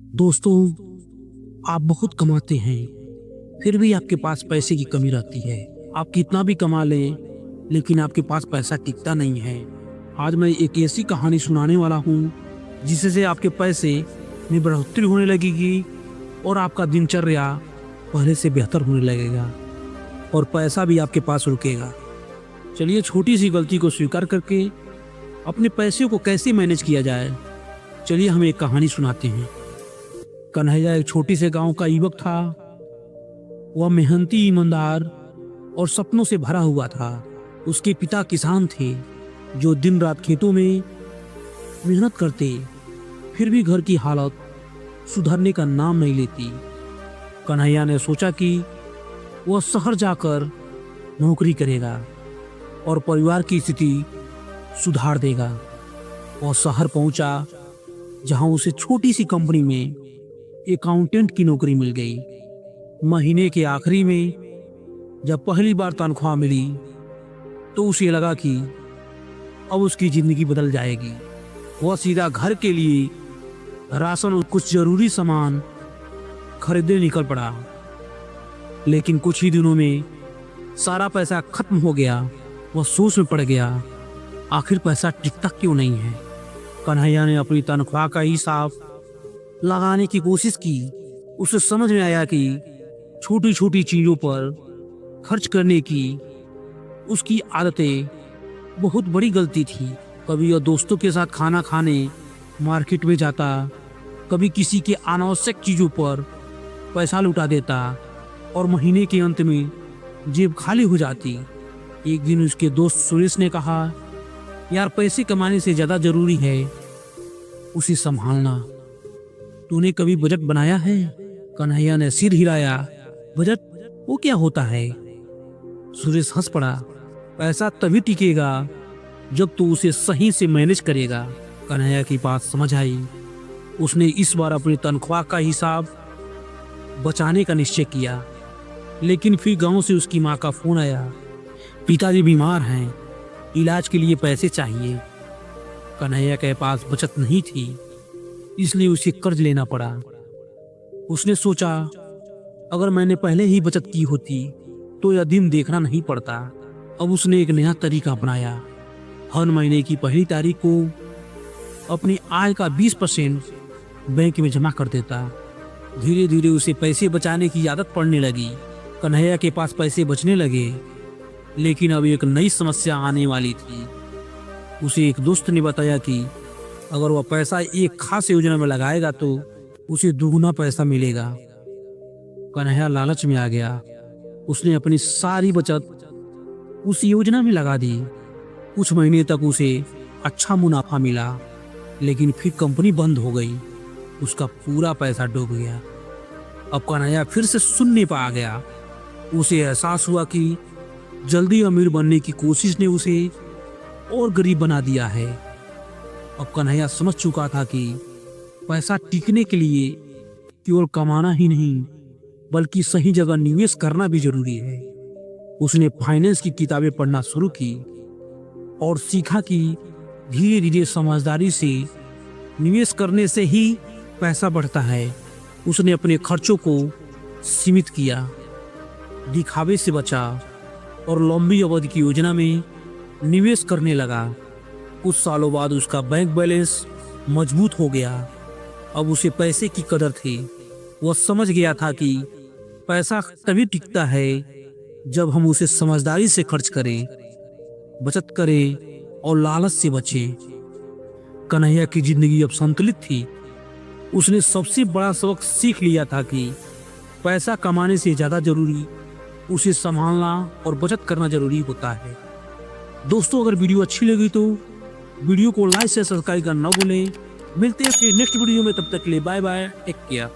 दोस्तों, आप बहुत कमाते हैं, फिर भी आपके पास पैसे की कमी रहती है। आप कितना भी कमा लें, लेकिन आपके पास पैसा टिकता नहीं है। आज मैं एक ऐसी कहानी सुनाने वाला हूँ, जिससे आपके पैसे में बढ़ोतरी होने लगेगी और आपका दिनचर्या पहले से बेहतर होने लगेगा और पैसा भी आपके पास रुकेगा। चलिए, छोटी सी गलती को स्वीकार करके अपने पैसे को कैसे मैनेज किया जाए, चलिए हम एक कहानी सुनाते हैं। कन्हैया एक छोटे से गांव का युवक था। वह मेहनती, ईमानदार और सपनों से भरा हुआ था। उसके पिता किसान थे, जो दिन रात खेतों में मेहनत करते, फिर भी घर की हालत सुधरने का नाम नहीं लेती। कन्हैया ने सोचा कि वह शहर जाकर नौकरी करेगा और परिवार की स्थिति सुधार देगा। वह शहर पहुंचा, जहां उसे छोटी सी कंपनी में अकाउंटेंट की नौकरी मिल गई। महीने के आखिरी में जब पहली बार तनख्वाह मिली, तो उसे लगा कि अब उसकी जिंदगी बदल जाएगी। वह सीधा घर के लिए राशन और कुछ जरूरी सामान खरीदने निकल पड़ा, लेकिन कुछ ही दिनों में सारा पैसा खत्म हो गया। वह सोच में पड़ गया, आखिर पैसा टिकता क्यों नहीं है। कन्हैया ने अपनी तनख्वाह का हिसाब लगाने की कोशिश की। उसे समझ में आया कि छोटी छोटी चीजों पर खर्च करने की उसकी आदतें बहुत बड़ी गलती थी। कभी वह दोस्तों के साथ खाना खाने मार्केट में जाता, कभी किसी के अनावश्यक चीजों पर पैसा लुटा देता और महीने के अंत में जेब खाली हो जाती। एक दिन उसके दोस्त सुरेश ने कहा, यार, पैसे कमाने से ज्यादा जरूरी है उसे संभालना। तूने कभी बजट बनाया है? कन्हैया ने सिर हिलाया। बजट? वो क्या होता है? सुरेश हंस पड़ा। पैसा तभी टिकेगा जब तू उसे सही से मैनेज करेगा। कन्हैया की बात समझ आई। उसने इस बार अपनी तनख्वाह का हिसाब बचाने का निश्चय किया। लेकिन फिर गांव से उसकी माँ का फोन आया, पिताजी बीमार हैं, इलाज के लिए पैसे चाहिए। कन्हैया के पास बचत नहीं थी, इसलिए उसे कर्ज लेना पड़ा। उसने सोचा, अगर मैंने पहले ही बचत की होती तो यह दिन देखना नहीं पड़ता। अब उसने एक नया तरीका अपनाया। हर महीने की पहली तारीख को अपनी आय का 20% बैंक में जमा कर देता। धीरे धीरे उसे पैसे बचाने की आदत पड़ने लगी। कन्हैया के पास पैसे बचने लगे, लेकिन अब एक नई समस्या आने वाली थी। उसे एक दोस्त ने बताया कि अगर वह पैसा एक खास योजना में लगाएगा तो उसे दुगना पैसा मिलेगा। कन्हैया लालच में आ गया। उसने अपनी सारी बचत उस योजना में लगा दी। कुछ महीने तक उसे अच्छा मुनाफा मिला, लेकिन फिर कंपनी बंद हो गई। उसका पूरा पैसा डूब गया। अब कन्हैया फिर से शून्य पर आ गया। उसे एहसास हुआ कि जल्दी अमीर बनने की कोशिश ने उसे और गरीब बना दिया है। अब कन्हैया समझ चुका था कि पैसा टिकने के लिए केवल कमाना ही नहीं, बल्कि सही जगह निवेश करना भी जरूरी है। उसने फाइनेंस की किताबें पढ़ना शुरू की और सीखा कि धीरे धीरे समझदारी से निवेश करने से ही पैसा बढ़ता है। उसने अपने खर्चों को सीमित किया, दिखावे से बचा और लंबी अवधि की योजना में निवेश करने लगा। कुछ सालों बाद उसका बैंक बैलेंस मजबूत हो गया। अब उसे पैसे की कदर थी। वह समझ गया था कि पैसा तभी टिकता है जब हम उसे समझदारी से खर्च करें, बचत करें और लालच से बचें। कन्हैया की जिंदगी अब संतुलित थी। उसने सबसे बड़ा सबक सीख लिया था कि पैसा कमाने से ज्यादा जरूरी उसे संभालना और बचत करना जरूरी होता है। दोस्तों, अगर वीडियो अच्छी लगी तो वीडियो को लाइक से सब्सक्राइब करना न भूलें। मिलते हैं फिर नेक्स्ट वीडियो में, तब तक के लिए बाय बाय, टेक केयर।